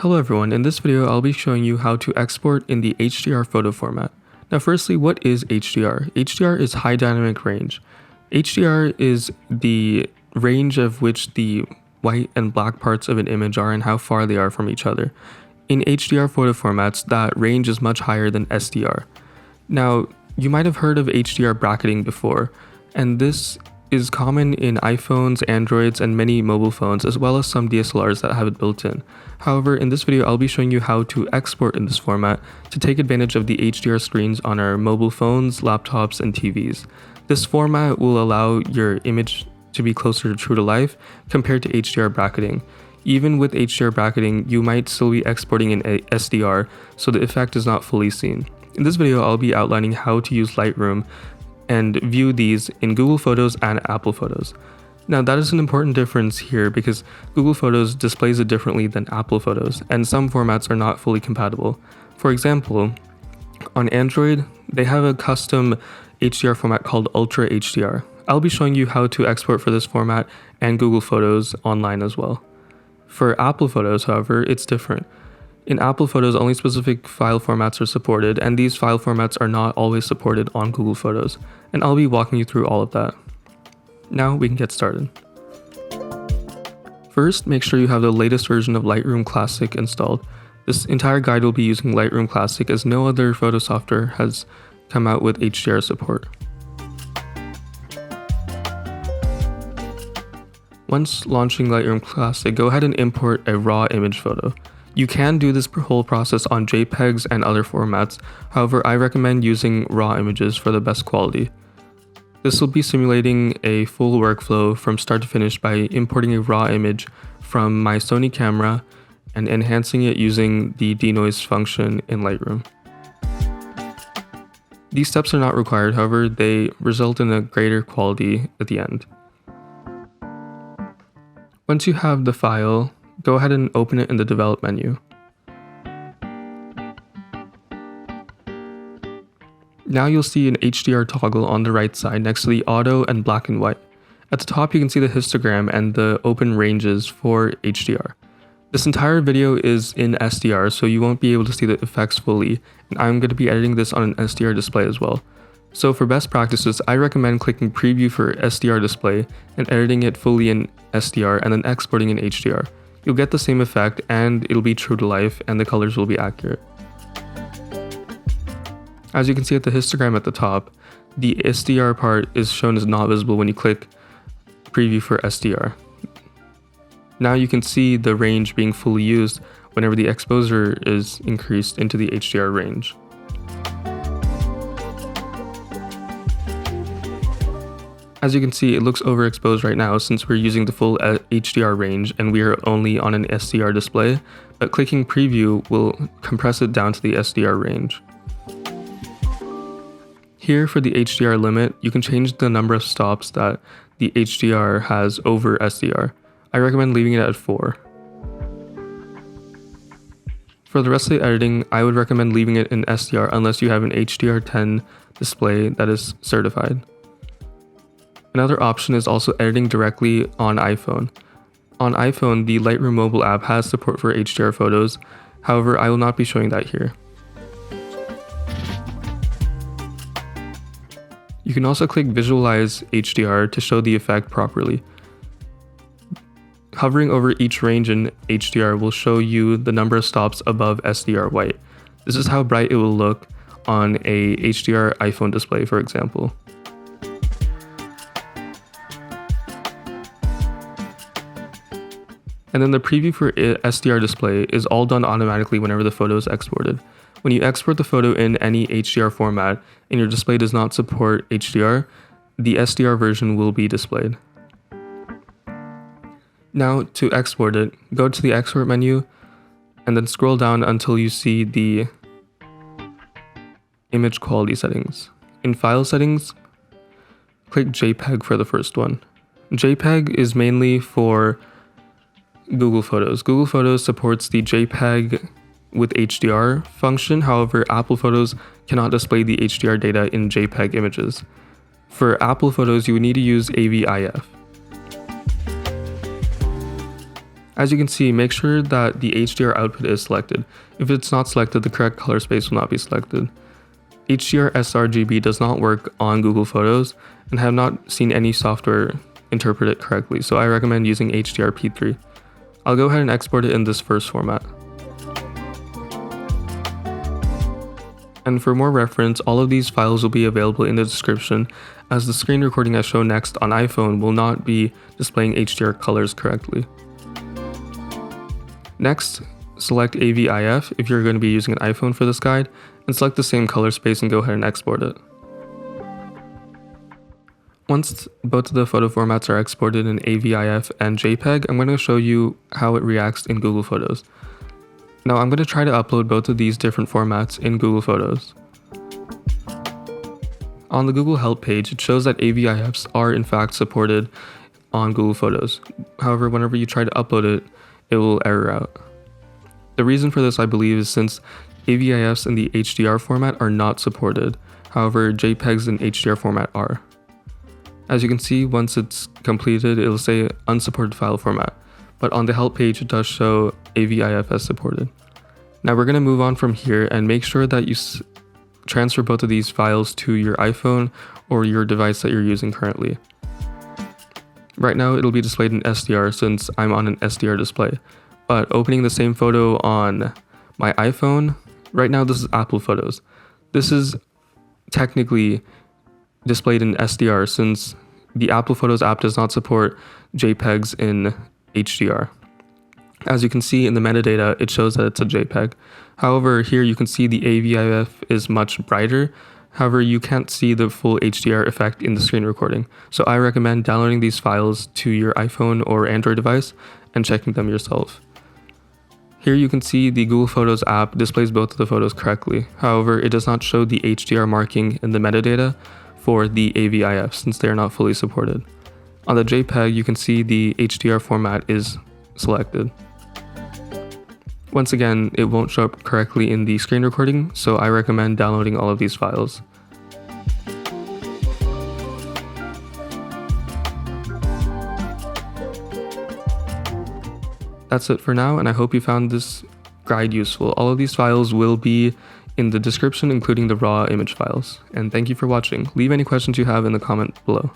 Hello everyone, in this video I'll be showing you how to export in the HDR photo format. Now firstly, what is HDR? HDR is high dynamic range. HDR is the range of which the white and black parts of an image are and how far they are from each other. In HDR photo formats, that range is much higher than SDR. Now, you might have heard of HDR bracketing before, and this is common in iPhones, Androids, and many mobile phones, as well as some DSLRs that have it built in. However, in this video, I'll be showing you how to export in this format to take advantage of the HDR screens on our mobile phones, laptops, and TVs. This format will allow your image to be closer to true to life compared to HDR bracketing. Even with HDR bracketing, you might still be exporting in SDR, so the effect is not fully seen. In this video, I'll be outlining how to use Lightroom and view these in Google Photos and Apple Photos. Now that is an important difference here because Google Photos displays it differently than Apple Photos, and some formats are not fully compatible. For example, on Android, they have a custom HDR format called Ultra HDR. I'll be showing you how to export for this format and Google Photos online as well. For Apple Photos, however, it's different. In Apple Photos, only specific file formats are supported, and these file formats are not always supported on Google Photos, and I'll be walking you through all of that. Now we can get started. First, make sure you have the latest version of Lightroom Classic installed. This entire guide will be using Lightroom Classic as no other photo software has come out with HDR support. Once launching Lightroom Classic, go ahead and import a raw image photo. You can do this whole process on JPEGs and other formats, however I recommend using raw images for the best quality. This will be simulating a full workflow from start to finish by importing a raw image from my Sony camera and enhancing it using the denoise function in Lightroom. These steps are not required, however they result in a greater quality at the end. Once you have the file, go ahead and open it in the Develop menu. Now you'll see an HDR toggle on the right side next to the auto and black and white. At the top you can see the histogram and the open ranges for HDR. This entire video is in SDR, so you won't be able to see the effects fully, and I'm going to be editing this on an SDR display as well. So for best practices, I recommend clicking preview for SDR display and editing it fully in SDR and then exporting in HDR. You'll get the same effect and it'll be true to life and the colors will be accurate. As you can see at the histogram at the top, the SDR part is shown as not visible when you click preview for SDR. Now you can see the range being fully used whenever the exposure is increased into the HDR range. As you can see, it looks overexposed right now since we're using the full HDR range and we are only on an SDR display, but clicking preview will compress it down to the SDR range. Here for the HDR limit, you can change the number of stops that the HDR has over SDR. I recommend leaving it at 4. For the rest of the editing, I would recommend leaving it in SDR unless you have an HDR10 display that is certified. Another option is also editing directly on iPhone. On iPhone, the Lightroom mobile app has support for HDR photos, however, I will not be showing that here. You can also click Visualize HDR to show the effect properly. Hovering over each range in HDR will show you the number of stops above SDR white. This is how bright it will look on a HDR iPhone display, for example. And then the preview for SDR display is all done automatically whenever the photo is exported. When you export the photo in any HDR format and your display does not support HDR, the SDR version will be displayed. Now to export it, go to the export menu and then scroll down until you see the image quality settings. In file settings, click JPEG for the first one. JPEG is mainly for Google Photos. Google Photos supports the JPEG with HDR function, however, Apple Photos cannot display the HDR data in JPEG images. For Apple Photos, you would need to use AVIF. As you can see, make sure that the HDR output is selected. If it's not selected, the correct color space will not be selected. HDR sRGB does not work on Google Photos and have not seen any software interpret it correctly, so I recommend using HDR P3. I'll go ahead and export it in this first format. And for more reference, all of these files will be available in the description, as the screen recording I show next on iPhone will not be displaying HDR colors correctly. Next, select AVIF if you're going to be using an iPhone for this guide, and select the same color space and go ahead and export it. Once both of the photo formats are exported in AVIF and JPEG, I'm going to show you how it reacts in Google Photos. Now I'm going to try to upload both of these different formats in Google Photos. On the Google Help page, it shows that AVIFs are in fact supported on Google Photos. However, whenever you try to upload it, it will error out. The reason for this, I believe, is since AVIFs in the HDR format are not supported. However, JPEGs in HDR format are. As you can see, once it's completed, it'll say unsupported file format, but on the help page, it does show AVIF as supported. Now we're going to move on from here and make sure that you transfer both of these files to your iPhone or your device that you're using currently. Right now, it'll be displayed in SDR since I'm on an SDR display, but opening the same photo on my iPhone, right now this is Apple Photos. This is technically displayed in SDR since the Apple Photos app does not support JPEGs in HDR. As you can see in the metadata, it shows that it's a JPEG. However, here you can see the AVIF is much brighter. However, you can't see the full HDR effect in the screen recording. So I recommend downloading these files to your iPhone or Android device and checking them yourself. Here you can see the Google Photos app displays both of the photos correctly. However, it does not show the HDR marking in the metadata for the AVIF since they are not fully supported. On the JPEG, you can see the HDR format is selected. Once again, it won't show up correctly in the screen recording, so I recommend downloading all of these files. That's it for now, and I hope you found this guide useful. All of these files will be in the description, including the raw image files. And thank you for watching. Leave any questions you have in the comment below.